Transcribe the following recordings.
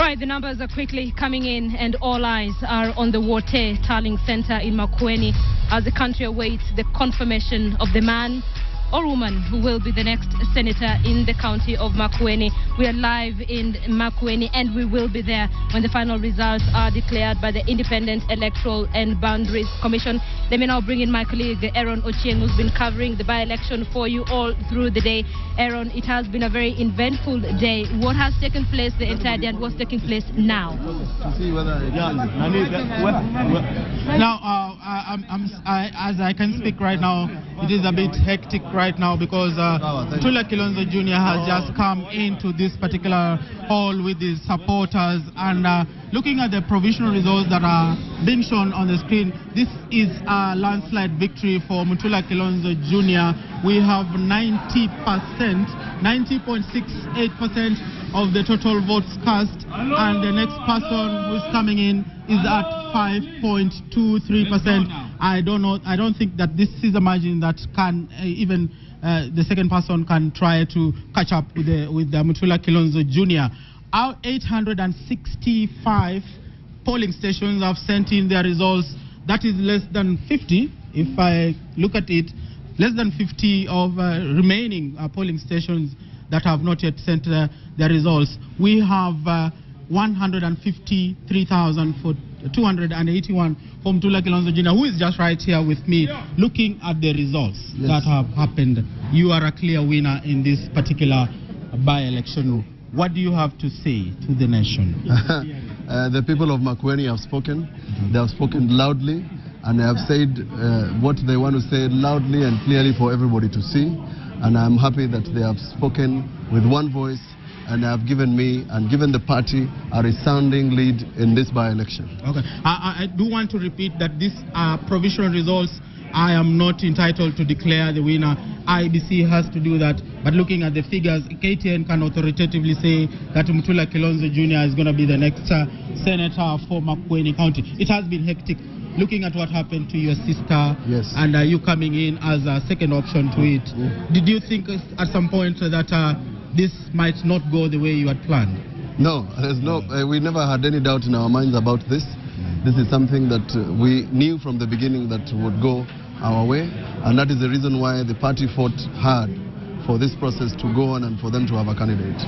Right, the numbers are quickly coming in, and all eyes are on the Wote Tallying Center in Makueni as the country awaits the confirmation of the man or woman who will be the next senator in the county of Makueni. We are live in Makueni, and we will be there when the final results are declared by the Independent Electoral and Boundaries Commission. Let me now bring in my colleague Aaron Ochieng, who's been covering the by-election for you all through the day. Aaron, it has been a very eventful day. What has taken place the entire day, and what's taking place now? To see whether as I can speak right now, it is a bit hectic right now because Mutula Kilonzo Jr. has just come into this particular hall with his supporters, and looking at the provisional results that are being shown on the screen, this is a landslide victory for Mutula Kilonzo Jr. We have 90.68% of the total votes cast, and the next person who's coming in is at 5.23%. I don't think that this is a margin that can even the second person can try to catch up with the Mutula Kilonzo Jr. Our 865 polling stations have sent in their results. That is less than 50, if I look at it, less than 50 of remaining polling stations that have not yet sent their results. We have 153,281 for Mutula Kilonzo Jr., who is just right here with me, looking at the results that have happened. You are a clear winner in this particular by-election. What do you have to say to the nation? The people of Makueni have spoken. They have spoken loudly, and they have said what they want to say loudly and clearly for everybody to see. And I'm happy that they have spoken with one voice, and have given me and given the party a resounding lead in this by-election. Okay, I do want to repeat that these are provisional results. I am not entitled to declare the winner. IBC has to do that. But looking at the figures, KTN can authoritatively say that Mutula Kilonzo Jr. is going to be the next senator for Makueni County. It has been hectic. Looking at what happened to your sister, yes, and you coming in as a second option to it, did you think at some point that this might not go the way you had planned? No, there's no. We never had any doubt in our minds about this. This is something that we knew from the beginning that would go our way, and that is the reason why the party fought hard for this process to go on and for them to have a candidate.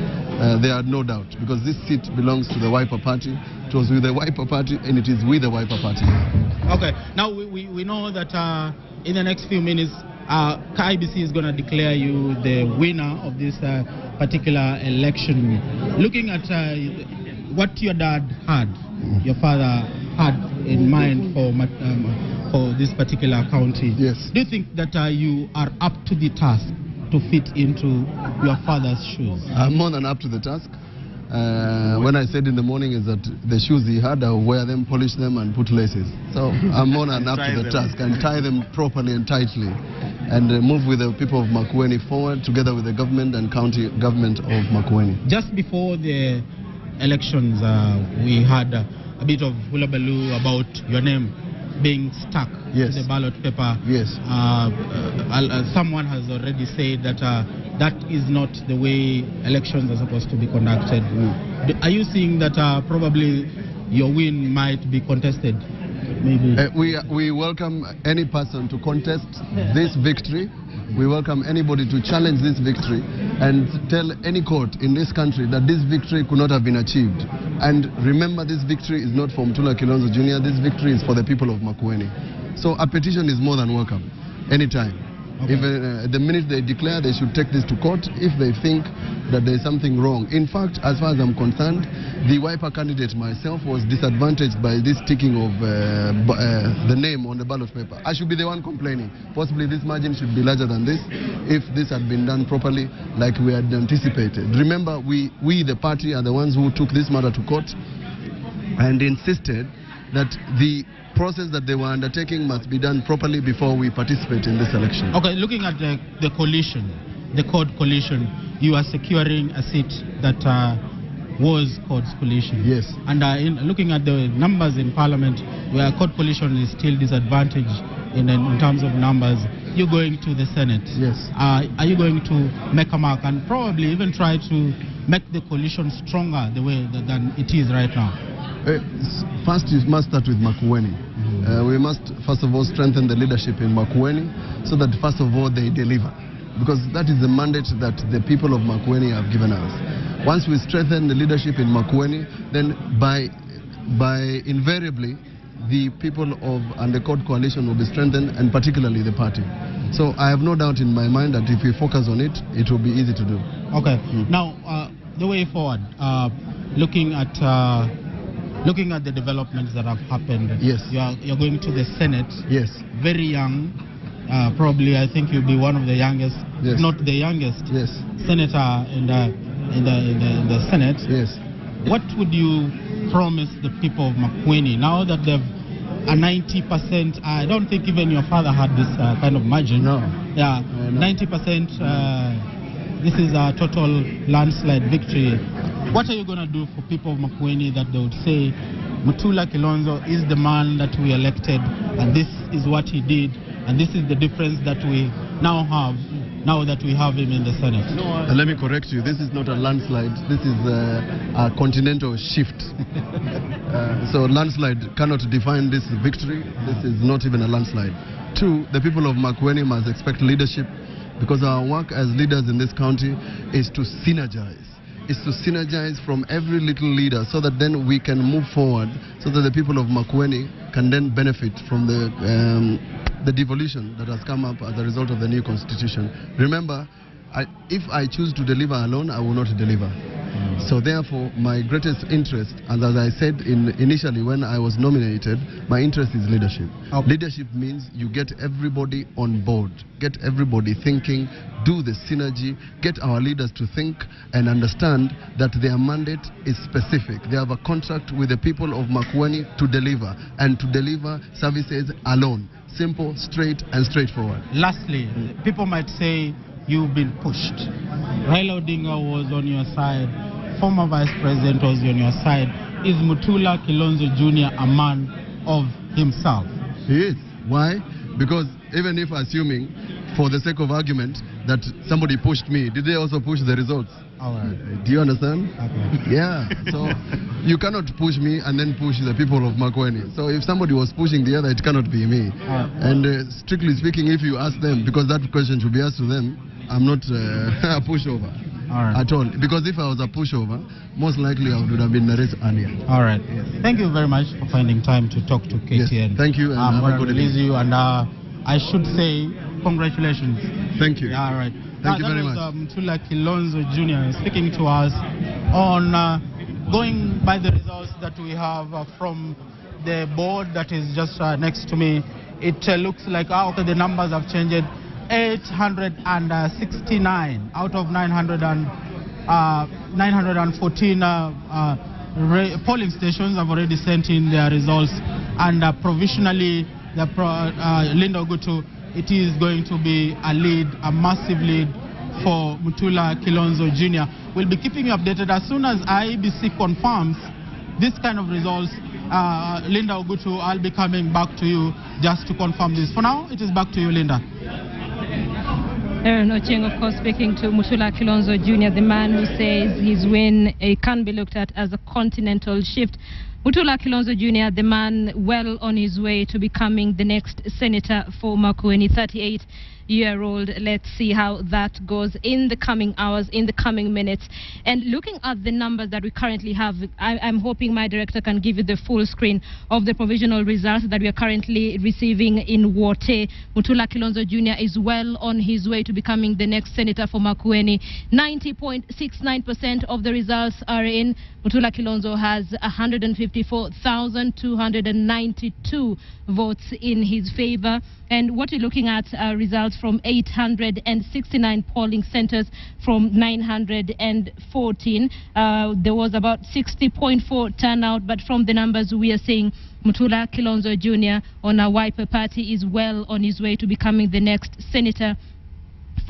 They had no doubt, because this seat belongs to the Wiper Party. It was with the Wiper Party, and it is with the Wiper Party. Okay, now we know that in the next few minutes, IBC is going to declare you the winner of this particular election. Looking at what your dad had, your father had in mind for this particular county, yes, do you think that you are up to the task to fit into your father's shoes? I'm more than up to the task. When I said in the morning is that the shoes he had, I'll wear them, polish them, and put laces. So I'm more than up to the task, and tie them properly and tightly, and move with the people of Makueni forward, together with the government and county government of Makueni. Just before the elections, we had a bit of hullabaloo about your name being stuck to the ballot paper. Yes. Someone has already said that that is not the way elections are supposed to be conducted. Are you seeing that probably your win might be contested? Maybe. We welcome any person to contest this victory. We welcome anybody to challenge this victory and tell any court in this country that this victory could not have been achieved. And remember, this victory is not for Mutula Kilonzo Jr. This victory is for the people of Makueni. So a petition is more than welcome, anytime. Okay. If the minute they declare, they should take this to court if they think that there is something wrong. In fact, as far as I'm concerned, the Wiper candidate myself was disadvantaged by this ticking of the name on the ballot paper. I should be the one complaining. Possibly this margin should be larger than this if this had been done properly like we had anticipated. Remember, we the party are the ones who took this matter to court and insisted that the process that they were undertaking must be done properly before we participate in this election. Okay, looking at the coalition, the Code coalition, you are securing a seat that was Code's coalition. Yes. And in looking at the numbers in Parliament, where Code coalition is still disadvantaged in terms of numbers, you're going to the Senate. Yes. Are you going to make a mark and probably even try to make the coalition stronger the way than it is right now? First, you must start with Makueni. We must, first of all, strengthen the leadership in Makueni so that, first of all, they deliver. Because that is the mandate that the people of Makueni have given us. Once we strengthen the leadership in Makueni, then by invariably, the people of and the court coalition will be strengthened, and particularly the party. So I have no doubt in my mind that if we focus on it, it will be easy to do. Okay. Now, the way forward, looking at the developments that have happened. Yes. You're going to the Senate. Yes. Very young. Probably, I think you'll be one of the youngest, yes. not the youngest, yes. senator in the Senate. Yes. What would you promise the people of Makueni now that they've a 90%? I don't think even your father had this kind of margin. No. Yeah, no. 90%. This is a total landslide victory. What are you going to do for people of Makueni that they would say Mutula Kilonzo is the man that we elected, and this is what he did, and this is the difference that we now have, now that we have him in the Senate? Let me correct you. This is not a landslide. This is a continental shift. So landslide cannot define this victory. This is not even a landslide. Two, the people of Makueni must expect leadership, because our work as leaders in this county is to synergize. Is to synergize from every little leader so that then we can move forward, so that the people of Makueni can then benefit from the devolution that has come up as a result of the new constitution. Remember, if I choose to deliver alone, I will not deliver. So therefore, my greatest interest, and as I said initially when I was nominated, my interest is leadership. Okay. Leadership means you get everybody on board, get everybody thinking, do the synergy, get our leaders to think and understand that their mandate is specific. They have a contract with the people of Makueni to deliver, and to deliver services alone. Simple, straight and straightforward. Lastly, people might say you've been pushed. Raila Odinga was on your side, former vice president was on your side. Is Mutula Kilonzo Jr. a man of himself? He is. Why? Because even if assuming, for the sake of argument, that somebody pushed me, did they also push the results? All right. Do you understand? Okay. Yeah. So you cannot push me and then push the people of Makueni. So if somebody was pushing the other, it cannot be me. And strictly speaking, if you ask them, because that question should be asked to them, I'm not a pushover. At all. Because if I was a pushover, most likely I would have been narrated earlier. All right. Yes. Thank you very much for finding time to talk to KTN. Yes. Thank you. And I'm going to release you, and I should say congratulations. Thank you. All right. Thank you very much. Mutula Kilonzo Jr. speaking to us on going by the results that we have from the board that is just next to me. It looks like the numbers have changed. 869 out of 914 polling stations have already sent in their results, and provisionally Linda Ogutu, it is going to be a lead, a massive lead for Mutula Kilonzo Jr. We'll be keeping you updated as soon as IEBC confirms this kind of results. Linda Ogutu, I'll be coming back to you just to confirm this. For now, it is back to you, Linda. Aaron Ochieng, of course, speaking to Mutula Kilonzo Jr., the man who says his win can be looked at as a continental shift. Mutula Kilonzo Jr., the man well on his way to becoming the next senator for Makueni, 38-year-old. Let's see how that goes in the coming hours, in the coming minutes. And looking at the numbers that we currently have, I'm hoping my director can give you the full screen of the provisional results that we are currently receiving in Wote. Mutula Kilonzo Jr. is well on his way to becoming the next senator for Makueni. 90.69% of the results are in. Mutula Kilonzo has 154,292 votes in his favor. And what you're looking at are results from 869 polling centers from 914. There was about 60.4 turnout, but from the numbers we are seeing, Mutula Kilonzo Jr. on a Wiper party is well on his way to becoming the next senator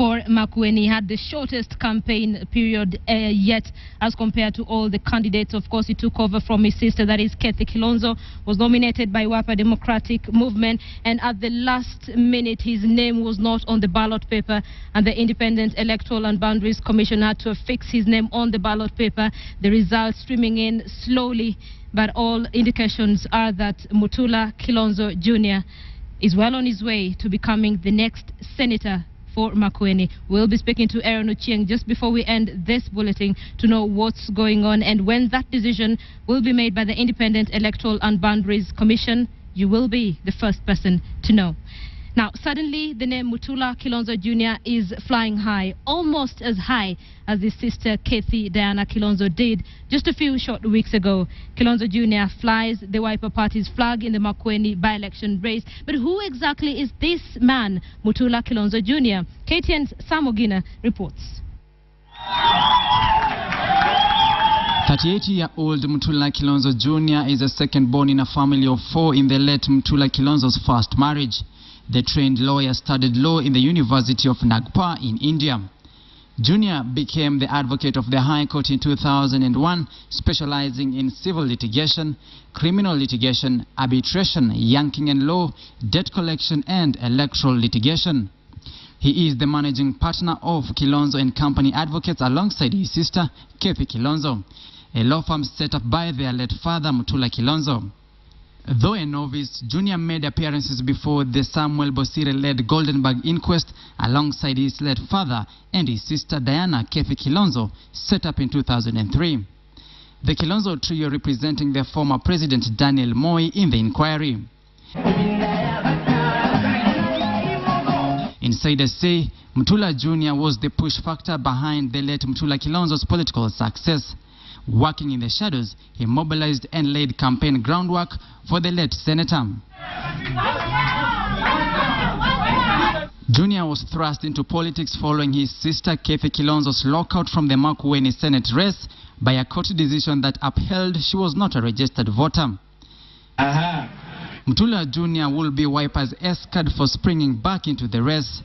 for Makueni. He had the shortest campaign period yet as compared to all the candidates. Of course, he took over from his sister, that is KTN Kilonzo, was nominated by Wapa Democratic Movement, and at the last minute his name was not on the ballot paper, and the Independent Electoral and Boundaries Commission had to affix his name on the ballot paper. The results streaming in slowly, but all indications are that Mutula Kilonzo Jr. is well on his way to becoming the next senator for Makueni. We'll be speaking to Aaron Ochieng just before we end this bulletin to know what's going on and when that decision will be made by the Independent Electoral and Boundaries Commission. You will be the first person to know. Now, suddenly, the name Mutula Kilonzo Jr. is flying high, almost as high as his sister Kathy Diana Kilonzo did just a few short weeks ago. Kilonzo Jr. flies the Wiper Party's flag in the Makueni by-election race. But who exactly is this man, Mutula Kilonzo Jr.? KTN's Samogina reports. 38-year-old Mutula Kilonzo Jr. is a second born in a family of 4 in the late Mutula Kilonzo's first marriage. The trained lawyer studied law in the University of Nagpur in India. Junior became the advocate of the High Court in 2001, specializing in civil litigation, criminal litigation, arbitration, yanking and law, debt collection and electoral litigation. He is the managing partner of Kilonzo and Company Advocates alongside his sister, Kathy Kilonzo, a law firm set up by their late father, Mutula Kilonzo. Though a novice, Junior made appearances before the Samuel Bosire-led Goldenberg inquest alongside his late father and his sister Diana Kathy Kilonzo, set up in 2003. The Kilonzo trio representing the former President Daniel Moi in the inquiry. Insiders say Mutula Jr. was the push factor behind the late Mutula Kilonzo's political success. Working in the shadows, he mobilized and laid campaign groundwork for the late senator. Junior was thrust into politics following his sister Kathy Kilonzo's lockout from the Makueni Senate race by a court decision that upheld she was not a registered voter. Mutula Jr. will be Wiper's escort for springing back into the race.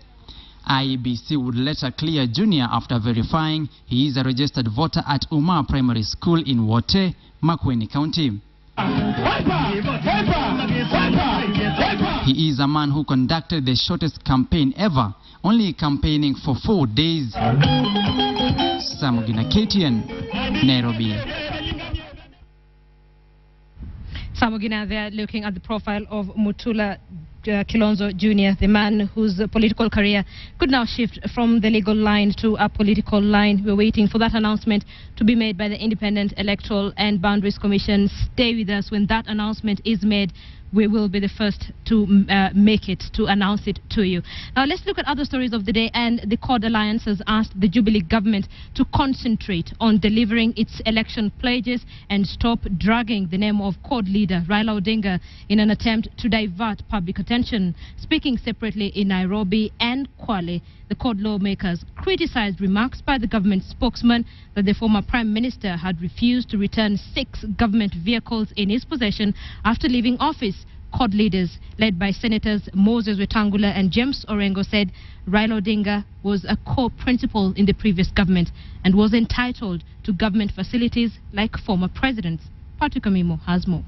IEBC would later clear Junior after verifying he is a registered voter at Umar Primary School in Wote, Makueni County. He is a man who conducted the shortest campaign ever, only campaigning for 4 days. Samogina, KTN, Nairobi. Samogina there looking at the profile of Mutula Kilonzo Jr., the man whose political career could now shift from the legal line to a political line. We're waiting for that announcement to be made by the Independent Electoral and Boundaries Commission. Stay with us. When that announcement is made, we will be the first to make it, to announce it to you. Now let's look at other stories of the day, and the CORD Alliance has asked the Jubilee government to concentrate on delivering its election pledges and stop dragging the name of CORD leader Raila Odinga in an attempt to divert public attention. Speaking separately in Nairobi and Kwale, the CORD lawmakers criticized remarks by the government spokesman that the former Prime Minister had refused to return 6 government vehicles in his possession after leaving office. CORD leaders, led by Senators Moses Wetangula and James Orengo, said Raila Odinga was a core principal in the previous government and was entitled to government facilities like former presidents. Patrick Amimo has more.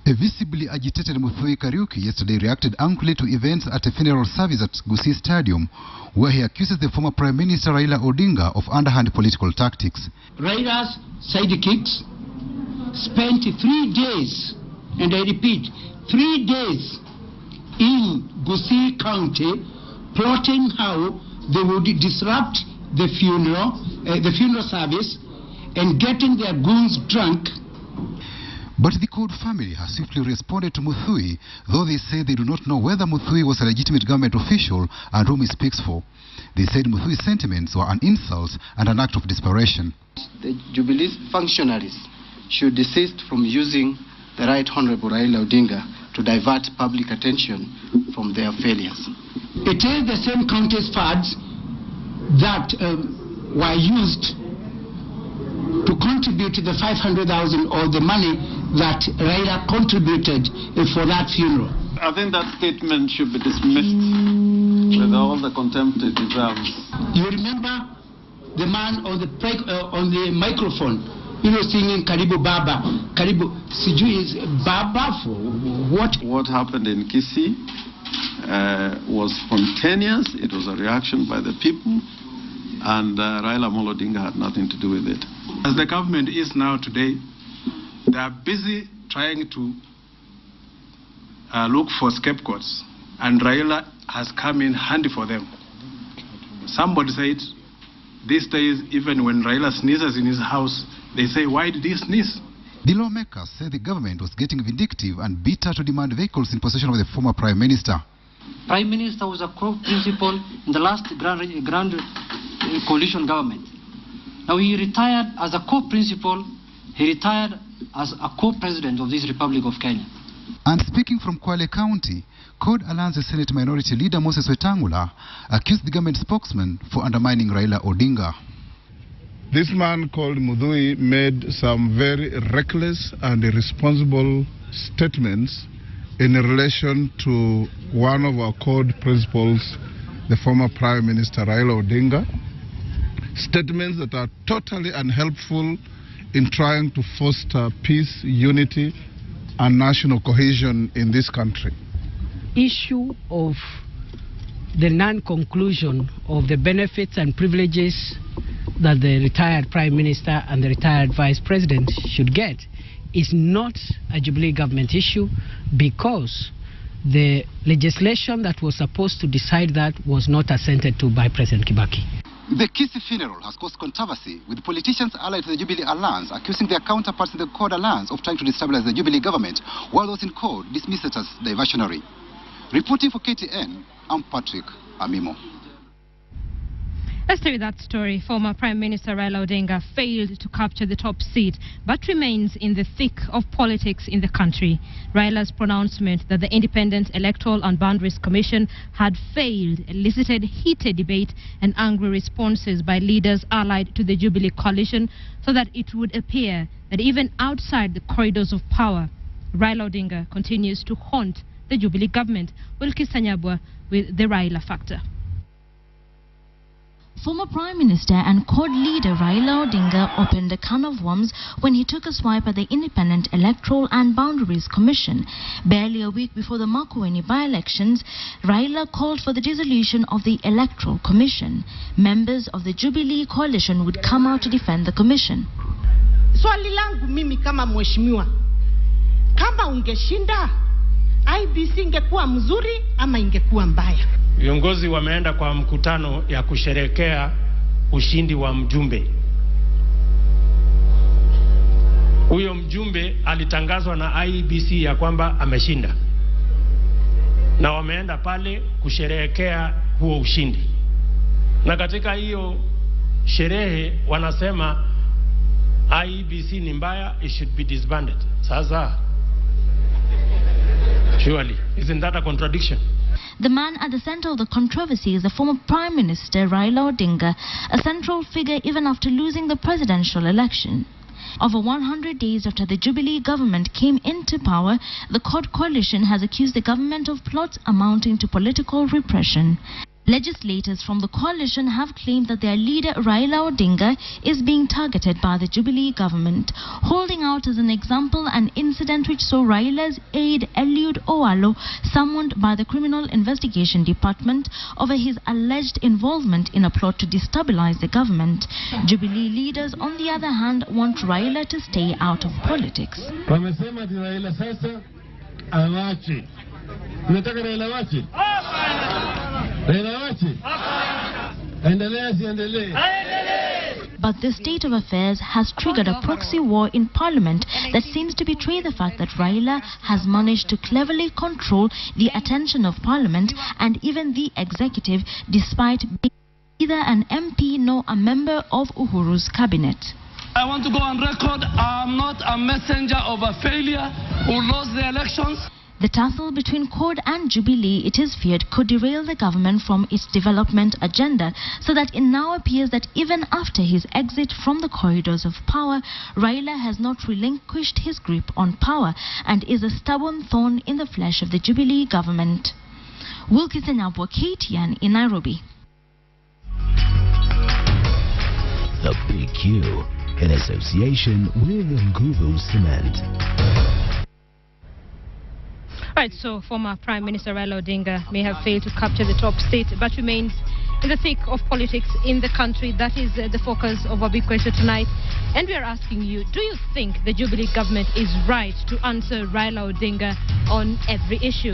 A visibly agitated Muthui Kariuki yesterday reacted angrily to events at a funeral service at Gusii Stadium, where he accuses the former Prime Minister Raila Odinga of underhand political tactics. Raila's sidekicks spent 3 days, and I repeat, 3 days in Gusii County plotting how they would disrupt the funeral service and getting their goons drunk. But the CORD family has swiftly responded to Muthui, though they say they do not know whether Muthui was a legitimate government official and whom he speaks for. They said Muthui's sentiments were an insult and an act of desperation. The Jubilee functionaries should desist from using the Right Honorable Raila Odinga to divert public attention from their failures. It is the same county's funds that were used to contribute to the 500,000 or the money that Raila contributed for that funeral. I think that statement should be dismissed with all the contempt it deserves. You remember the man on the microphone, singing Karibu Baba, Karibu Siju is Baba for what? What happened in Kisii was spontaneous. It was a reaction by the people, and Raila Amolo Odinga had nothing to do with it. As the government is now today, they are busy trying to look for scapegoats, and Raila has come in handy for them. Somebody said, these days, even when Raila sneezes in his house, they say, why did he sneeze? The lawmakers say the government was getting vindictive and bitter to demand vehicles in possession of the former Prime Minister. Prime Minister was a core principal in the last grand coalition government. Now he retired as a core principal, he retired as a co-president of this Republic of Kenya. And speaking from Kwale County, CORD Alliance Senate Minority Leader Moses Wetangula accused the government spokesman for undermining Raila Odinga. This man called Muthui made some very reckless and irresponsible statements in relation to one of our CORD principals, the former Prime Minister Raila Odinga. Statements that are totally unhelpful in trying to foster peace, unity, and national cohesion in this country. Issue of the non-conclusion of the benefits and privileges that the retired Prime Minister and the retired Vice President should get is not a Jubilee government issue, because the legislation that was supposed to decide that was not assented to by President Kibaki. The Kisii funeral has caused controversy, with politicians allied to the Jubilee Alliance accusing their counterparts in the CORD Alliance of trying to destabilize the Jubilee government, while those in CORD dismiss it as diversionary. Reporting for KTN, I'm Patrick Amimo. Let's stay with that story. Former Prime Minister Raila Odinga failed to capture the top seat, but remains in the thick of politics in the country. Raila's pronouncement that the Independent Electoral and Boundaries Commission had failed elicited heated debate and angry responses by leaders allied to the Jubilee coalition, so that it would appear that even outside the corridors of power, Raila Odinga continues to haunt the Jubilee government. Wilkis Sanyabwa with the Raila Factor. Former Prime Minister and CORD leader Raila Odinga opened a can of worms when he took a swipe at the Independent Electoral and Boundaries Commission. Barely a week before the Makueni by-elections, Raila called for the dissolution of the Electoral Commission. Members of the Jubilee coalition would come out to defend the commission. Swali langu mimi kama mheshimiwa, kama ungeshinda, IBC ingekuwa mzuri ama ingekuwa mbaya? Viongozi wameenda kwa mkutano ya kusherehekea ushindi wa mjumbe. Huyo mjumbe alitangazwa na IEBC ya kwamba ameshinda, na wameenda pale kusherehekea huo ushindi. Na katika hiyo sherehe wanasema IEBC ni mbaya, it should be disbanded. Sasa surely, isn't that a contradiction? The man at the center of the controversy is the former Prime Minister Raila Odinga, a central figure even after losing the presidential election. Over 100 days after the Jubilee government came into power, the CORD coalition has accused the government of plots amounting to political repression. Legislators from the coalition have claimed that their leader Raila Odinga is being targeted by the Jubilee government, holding out as an example an incident which saw Raila's aide Eliud Owalo summoned by the Criminal Investigation Department over his alleged involvement in a plot to destabilize the government. Jubilee leaders, on the other hand, want Raila to stay out of politics. But this state of affairs has triggered a proxy war in Parliament that seems to betray the fact that Raila has managed to cleverly control the attention of Parliament and even the executive, despite being neither an MP nor a member of Uhuru's cabinet. I want to go on record, I am not a messenger of a failure who lost the elections. The tussle between CORD and Jubilee, it is feared, could derail the government from its development agenda, so that it now appears that even after his exit from the corridors of power, Raila has not relinquished his grip on power and is a stubborn thorn in the flesh of the Jubilee government. Wilkinson Abwa, KTN in Nairobi. The PQ in association with Nguvu Cement. Right, so former Prime Minister Raila Odinga may have failed to capture the top seat, but remains in the thick of politics in the country. That is the focus of our big question tonight. And we are asking you, do you think the Jubilee government is right to answer Raila Odinga on every issue?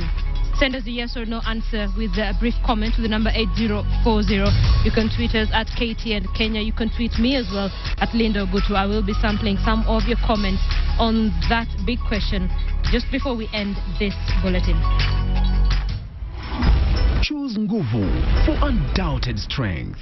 Send us a yes or no answer with a brief comment to the number 8040. You can tweet us at KTN Kenya. You can tweet me as well at Linda Ogutu. I will be sampling some of your comments on that big question just before we end this bulletin. Choose Nguvu for undoubted strength.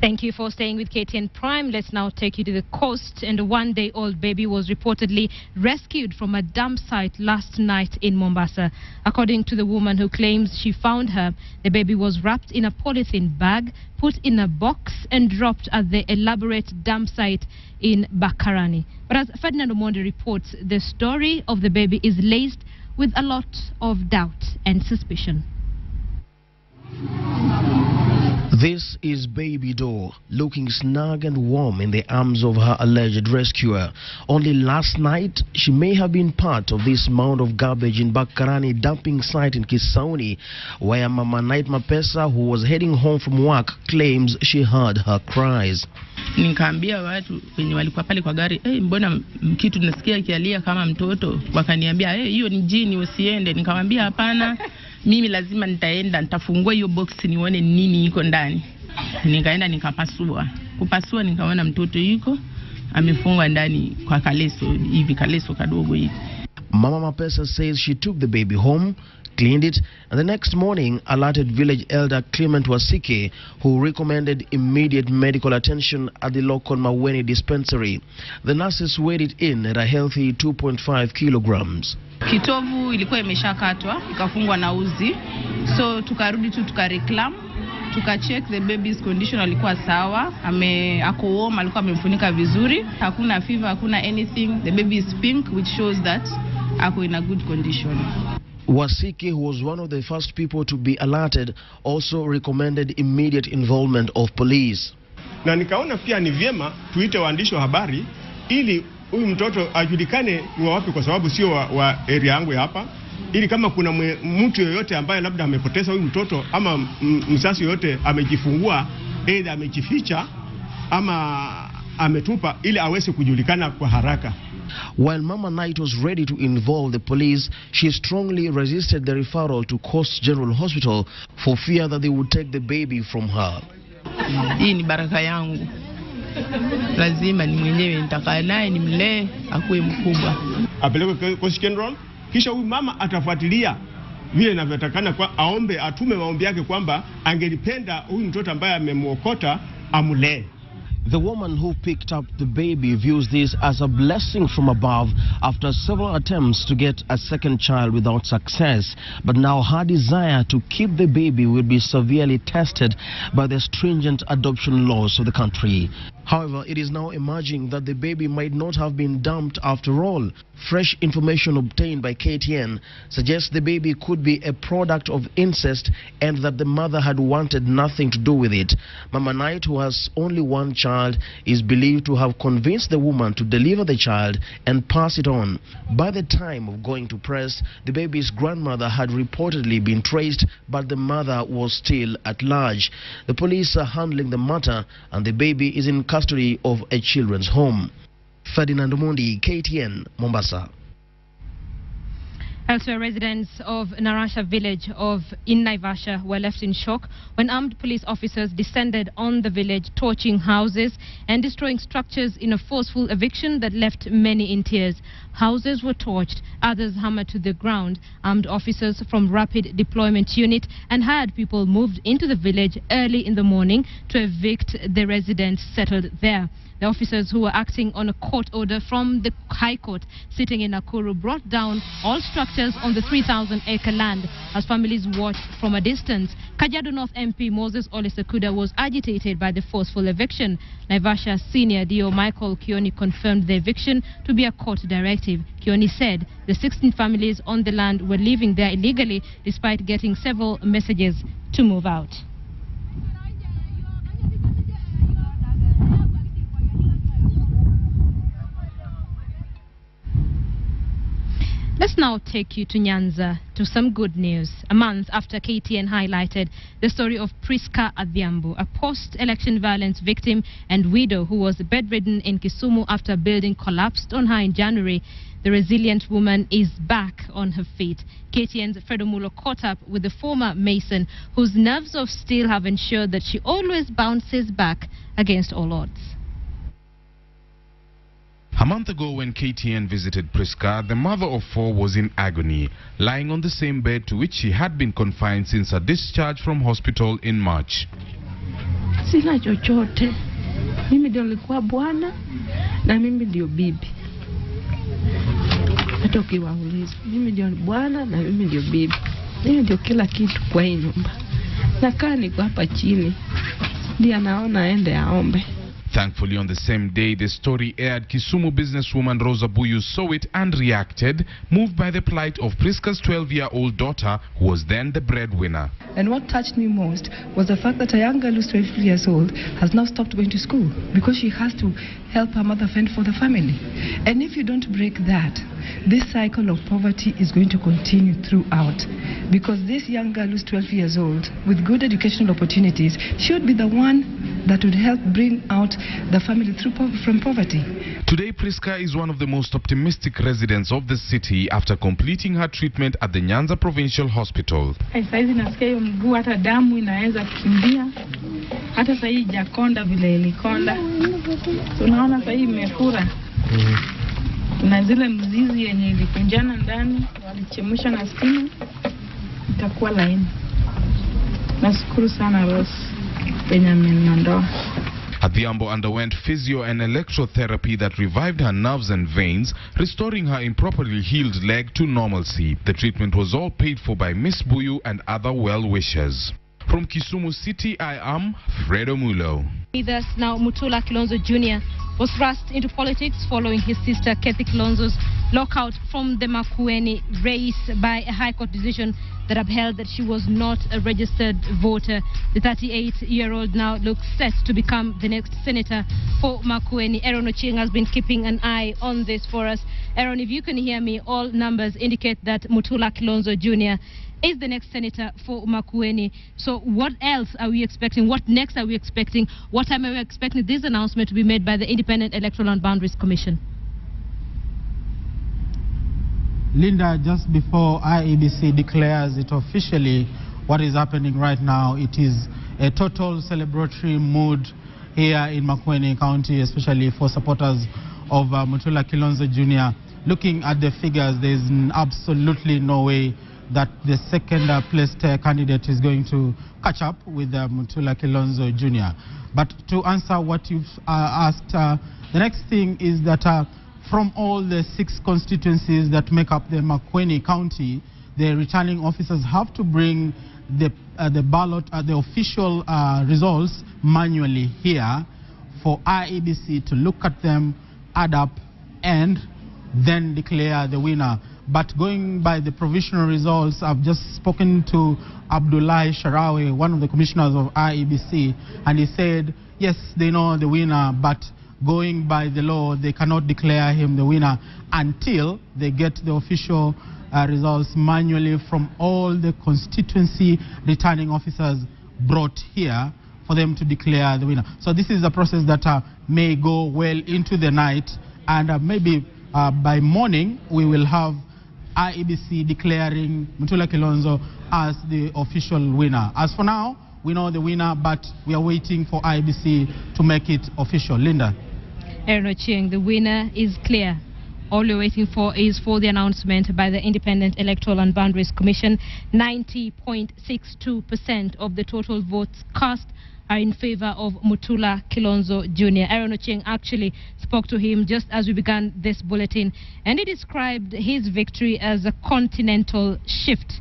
Thank you for staying with KTN Prime. Let's now take you to the coast. And a one-day-old baby was reportedly rescued from a dump site last night in Mombasa. According to the woman who claims she found her, the baby was wrapped in a polythene bag, put in a box and dropped at the elaborate dump site in Bakarani. But as Ferdinand Omondi reports, the story of the baby is laced with a lot of doubt and suspicion. This is Baby Doll, looking snug and warm in the arms of her alleged rescuer. Only last night, she may have been part of this mound of garbage in Bakarani dumping site in Kisauni, where Mama Night Mapesa, who was heading home from work, claims she heard her cries. Nikaambia watu wenye walikuwa pale kwa gari, mbona kitu nasikia kialia kama mtoto? Wakaniambia, hiyo ni jini, usiende. Nikamwambia hapana. Mimi lazima nitaenda, nitafungua hiyo box nione nini iko ndani. Nikaenda nikapasua. Kupasua nikaona mtoto yuko amefungwa ndani kwa kaleso, hivi kaleso kadogo hivi. Mama Mapesa says she took the baby home, cleaned it, and the next morning alerted village elder Clement Wasike, who recommended immediate medical attention at the local Maweni dispensary. The nurses weighed it in at a healthy 2.5 kilograms. Kitovu ilikuwa imeshakatwa, ikafungwa na uzi. So tukarudi tu tukareclam, tukacheck the baby's condition, alikuwa sawa, ako warm, alikuwa amemfunika vizuri, hakuna fever, hakuna anything. The baby is pink, which shows that ako in a good condition. Wasike, who was one of the first people to be alerted, also recommended immediate involvement of police. Na nikaona pia ni vyema tuite waandishi wa habari ili huyu mtoto ajulikane ni wapi, kwa sababu sio wa area yangu hapa, ili kama kuna mtu yoyote ambaye labda amepoteza huyu mtoto ama msasi yoyote amejifungua, aidha amejificha ama ametupa, ili aweze kujulikana kwa haraka. While Mama Night was ready to involve the police, she strongly resisted the referral to Coast General Hospital for fear that they would take the baby from her. Hii ni baraka yangu. Lazima ni mwenyewe nitakaa naye nimlee akuwe mkubwa. Apelekwe Coast General, kisha huyu mama atafuatilia vile inavyotakana, kwa aombe, atume maombi yake kwamba angelipenda huyu mtoto ambaye amemuokota amulee. The woman who picked up the baby views this as a blessing from above after several attempts to get a second child without success. But now her desire to keep the baby will be severely tested by the stringent adoption laws of the country. However, it is now emerging that the baby might not have been dumped after all. Fresh information obtained by KTN suggests the baby could be a product of incest and that the mother had wanted nothing to do with it. Mama Night, who has only one child, is believed to have convinced the woman to deliver the child and pass it on. By the time of going to press, the baby's grandmother had reportedly been traced, but the mother was still at large. The police are handling the matter and the baby is in custody of a children's home. Ferdinand Omondi, KTN, Mombasa. Elsewhere, residents of Narasha village in Naivasha were left in shock when armed police officers descended on the village, torching houses and destroying structures in a forceful eviction that left many in tears. Houses were torched, others hammered to the ground. Armed officers from Rapid Deployment Unit and hired people moved into the village early in the morning to evict the residents settled there. The officers who were acting on a court order from the High Court sitting in Nakuru brought down all structures on the 3,000-acre land as families watched from a distance. Kajiado North MP Moses Ole Sekuda was agitated by the forceful eviction. Naivasha Senior DO Michael Kioni confirmed the eviction to be a court directive. Kioni said the 16 families on the land were living there illegally despite getting several messages to move out. Let's now take you to Nyanza to some good news. A month after KTN highlighted the story of Priska Adhiambo, a post-election violence victim and widow who was bedridden in Kisumu after a building collapsed on her in January, the resilient woman is back on her feet. KTN's Fredo Mulo caught up with the former Mason, whose nerves of steel have ensured that she always bounces back against all odds. A month ago when KTN visited Priska, the mother of 4 was in agony, lying on the same bed to which she had been confined since her discharge from hospital in March. Sina chochote. Mimi ndio nilikuwa bwana na mimi ndio bibi. Hata ukiwauliza, mimi ndio bwana na mimi ndio bibi. Mimi ndio kila kitu kwa hii nyumba. Nakaa niko hapa chini. Ndiye anaona aende aombe. Thankfully, on the same day the story aired, Kisumu businesswoman Rosa Buyu saw it and reacted, moved by the plight of Priska's 12-year-old daughter, who was then the breadwinner. And what touched me most was the fact that a young girl who's 12 years old has now stopped going to school because she has to help her mother fend for the family. And if you don't break that, this cycle of poverty is going to continue throughout, because this young girl who's 12 years old with good educational opportunities should be the one that would help bring out the family from poverty. Today, Priska is one of the most optimistic residents of the city after completing her treatment at the Nyanza Provincial Hospital. Saizi nasikia hiyo mguu hata damu inaweza kukimbia. Hata sasa hii jakonda vile ilikonda. Tunaona sasa hii imefura. Na zile mzizi yenye ilikunjana ndani walichemsha na stima itakuwa laini. Nashukuru sana Rose Benjamin Mandoa. Adhiambo underwent physio and electrotherapy that revived her nerves and veins, restoring her improperly healed leg to normalcy. The treatment was all paid for by Miss Buyu and other well-wishers. From Kisumu City, I am Fredo Mulo. Thus, now Mutula Kilonzo Jr. was thrust into politics following his sister Kathy Kilonzo's lockout from the Makueni race by a High Court decision that upheld that she was not a registered voter. The 38-year-old now looks set to become the next senator for Makueni. Aaron Ochieng has been keeping an eye on this for us. Aaron, if you can hear me, all numbers indicate that Mutula Kilonzo Jr. is the next senator for Makueni. So what else are we expecting? What next are we expecting? What time are we expecting this announcement to be made by the Independent Electoral and Boundaries Commission? Linda, just before IEBC declares it officially, what is happening right now, it is a total celebratory mood here in Makueni County, especially for supporters of Mutula Kilonzo Jr. Looking at the figures, there is absolutely no way that the second placed candidate is going to catch up with Mutula Kilonzo Jr. But to answer what you've asked, the next thing is that from all the 6 constituencies that make up the Makueni County, the returning officers have to bring the ballot, the official results manually here for IEBC to look at them, add up, and then declare the winner. But going by the provisional results, I've just spoken to Abdullahi Sharawi, one of the commissioners of IEBC, and he said, yes, they know the winner, but going by the law, they cannot declare him the winner until they get the official results manually from all the constituency returning officers brought here for them to declare the winner. So this is a process that may go well into the night, and maybe by morning we will have IEBC declaring Mutula Kilonzo as the official winner. As for now, we know the winner, but we are waiting for IEBC to make it official. Linda. Aaron Ochieng, the winner is clear. All we're waiting for is for the announcement by the Independent Electoral and Boundaries Commission. 90.62% of the total votes cast are in favor of Mutula Kilonzo Jr. Aaron Ochieng actually spoke to him just as we began this bulletin, and he described his victory as a continental shift.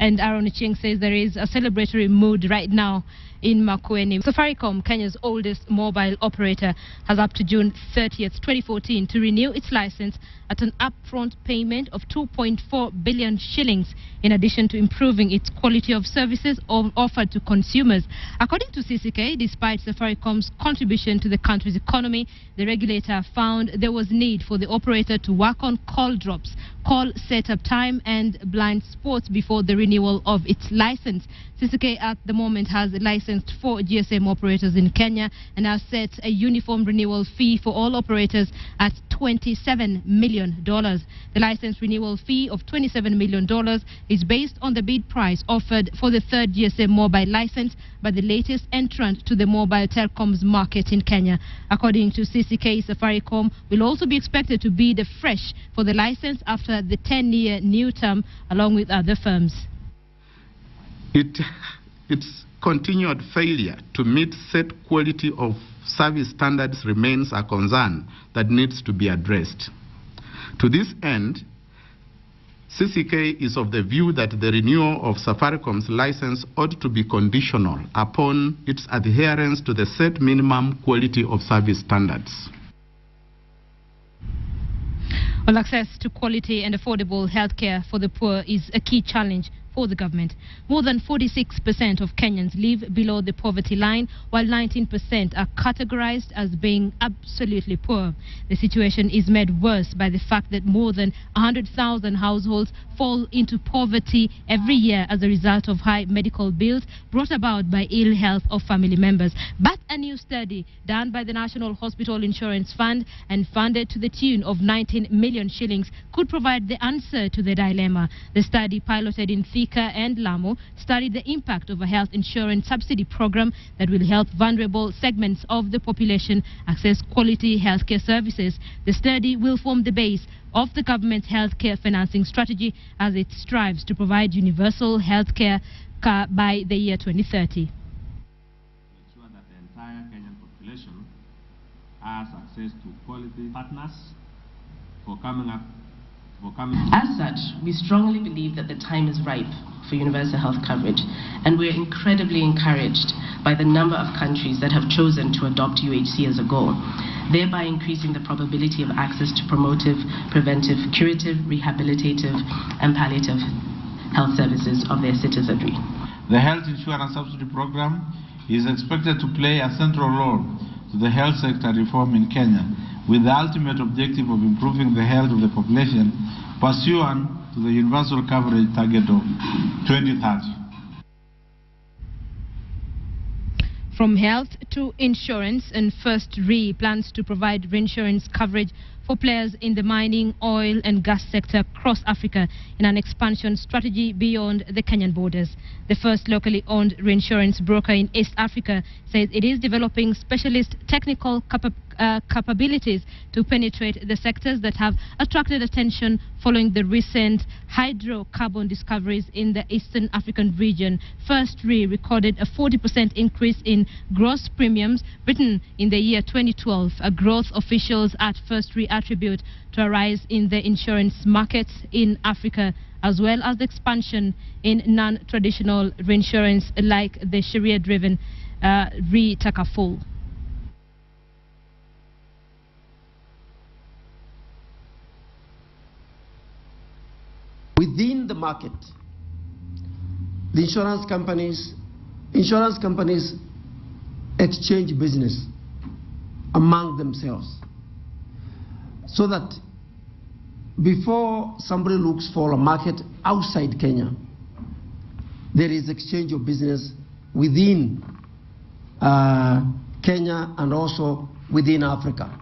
And Aaron Ochieng says there is a celebratory mood right now in Makueni. Safaricom, Kenya's oldest mobile operator, has up to June 30th, 2014 to renew its license at an upfront payment of 2.4 billion shillings, in addition to improving its quality of services offered to consumers. According to CCK, despite Safaricom's contribution to the country's economy, the regulator found there was need for the operator to work on call drops, call setup time and blind spots before the renewal of its license. CCK at the moment has licensed 4 GSM operators in Kenya and has set a uniform renewal fee for all operators at $27 million. The license renewal fee of $27 million is based on the bid price offered for the 3rd GSM mobile license by the latest entrant to the mobile telecoms market in Kenya. According to CCK, Safaricom will also be expected to bid afresh for the license after the 10-year new term, along with other firms. Its continued failure to meet set quality of service standards remains a concern that needs to be addressed. To this end, CCK is of the view that the renewal of Safaricom's license ought to be conditional upon its adherence to the set minimum quality of service standards. Well, access to quality and affordable healthcare for the poor is a key challenge for the government. More than 46% of Kenyans live below the poverty line, while 19% are categorized as being absolutely poor. The situation is made worse by the fact that more than 100,000 households fall into poverty every year as a result of high medical bills brought about by ill health of family members. But a new study done by the National Hospital Insurance Fund and funded to the tune of 19 million shillings could provide the answer to the dilemma. The study, piloted in Thika and Lamu, studied the impact of a health insurance subsidy program that will help vulnerable segments of the population access quality healthcare services. The study will form the base of the government's healthcare financing strategy as it strives to provide universal healthcare by the year 2030. Ensure that the entire Kenyan population has access to quality partners for coming up. As such, we strongly believe that the time is ripe for universal health coverage, and we are incredibly encouraged by the number of countries that have chosen to adopt UHC as a goal, thereby increasing the probability of access to promotive, preventive, curative, rehabilitative, and palliative health services of their citizenry. The health insurance subsidy program is expected to play a central role to the health sector reform in Kenya, with the ultimate objective of improving the health of the population pursuant to the universal coverage target of 2030. From health to insurance, and First Re plans to provide reinsurance coverage for players in the mining, oil and gas sector across Africa in an expansion strategy beyond the Kenyan borders. The first locally owned reinsurance broker in East Africa says it is developing specialist technical capabilities to penetrate the sectors that have attracted attention following the recent hydrocarbon discoveries in the Eastern African region. First Re recorded a 40% increase in gross premiums written in the year 2012, a growth officials at First Re attribute to a rise in the insurance markets in Africa, as well as the expansion in non-traditional reinsurance like the Sharia-driven Re Takaful. Within the market, the insurance companies exchange business among themselves, so that before somebody looks for a market outside Kenya, there is exchange of business within Kenya and also within Africa.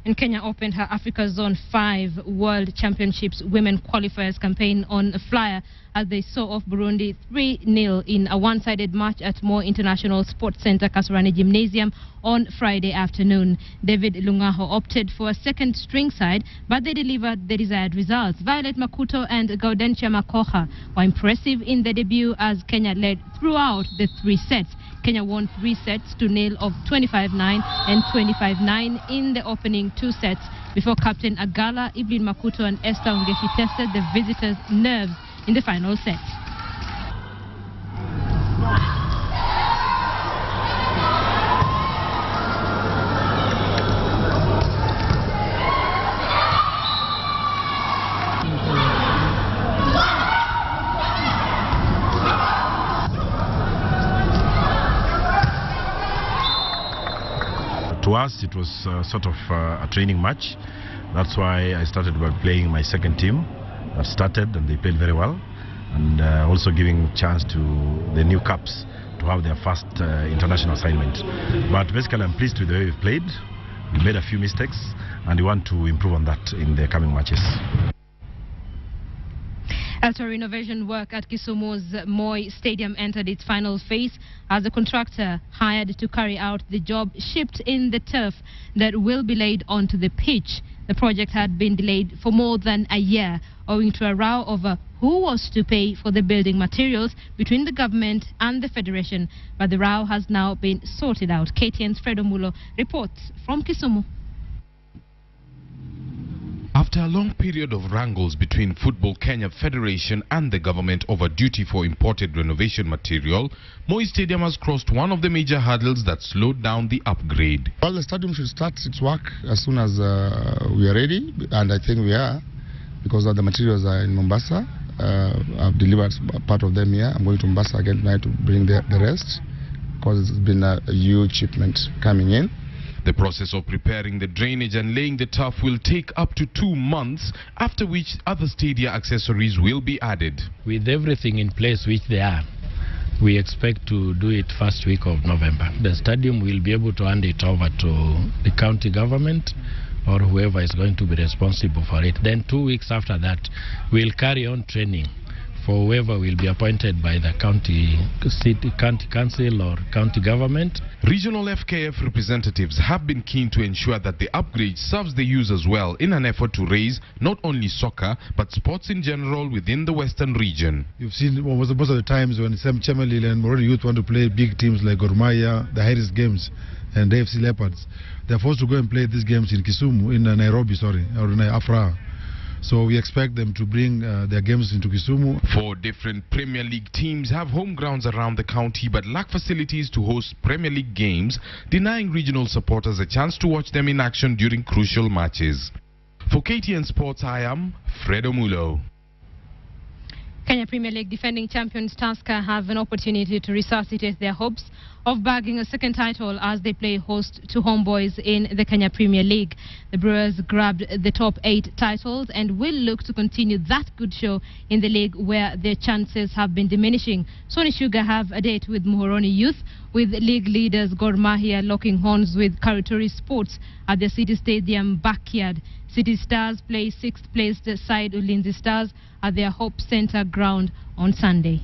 And Kenya opened her Africa Zone 5 World Championships Women Qualifiers campaign on a flyer as they saw off Burundi 3-0 in a one-sided match at Moi International Sports Center, Kasarani Gymnasium on Friday afternoon. David Lungaho opted for a second string side, but they delivered the desired results. Violet Makuto and Gaudentia Makoha were impressive in the debut as Kenya led throughout the 3 sets. Kenya won 3 sets to 0 of 25-9 and 25-9 in the opening 2 sets before Captain Agala, Evelyn Makuto and Esther Ungeshi tested the visitors' nerves in the final set. To us, it was sort of a training match. That's why I started by playing my second team. I started and they played very well, and also giving chance to the new caps to have their first international assignment. But basically, I'm pleased with the way we played. We made a few mistakes, and we want to improve on that in the coming matches. After renovation work at Kisumu's Moi Stadium entered its final phase as the contractor hired to carry out the job shipped in the turf that will be laid onto the pitch. The project had been delayed for more than a year owing to a row over who was to pay for the building materials between the government and the federation. But the row has now been sorted out. KTN's Fredo Mulo reports from Kisumu. After a long period of wrangles between Football Kenya Federation and the government over duty for imported renovation material, Moi Stadium has crossed one of the major hurdles that slowed down the upgrade. Well, the stadium should start its work as soon as we are ready, and I think we are, because the materials are in Mombasa. I've delivered part of them here. I'm going to Mombasa again tonight to bring the rest, because it's been a huge shipment coming in. The process of preparing the drainage and laying the turf will take up to 2 months, after which other stadia accessories will be added. With everything in place, which they are, we expect to do it first week of November. The stadium will be able to hand it over to the county government or whoever is going to be responsible for it. Then 2 weeks after that, we'll carry on training for whoever will be appointed by the county council or county government. Regional FKF representatives have been keen to ensure that the upgrade serves the users well in an effort to raise not only soccer but sports in general within the western region. You've seen most of the times when Sam Chemelil and Moroni Youth want to play big teams like Gor Mahia, the Harris Games and the AFC Leopards. They're forced to go and play these games in Kisumu, in Nairobi, or in Afra. So we expect them to bring their games into Kisumu. 4 different Premier League teams have home grounds around the county but lack facilities to host Premier League games, denying regional supporters a chance to watch them in action during crucial matches. For KTN Sports, I am Fredo Mulo. Kenya Premier League defending champions Tusker have an opportunity to resuscitate their hopes of bagging a second title as they play host to Homeboys in the Kenya Premier League. The Brewers grabbed the top 8 titles and will look to continue that good show in the league where their chances have been diminishing. Sony Sugar have a date with Muhoroni Youth, with league leaders Gor Mahia locking horns with Karutori Sports at the City Stadium backyard. City Stars play 6th placed side Ulinzi Stars at their Hope Center ground on Sunday.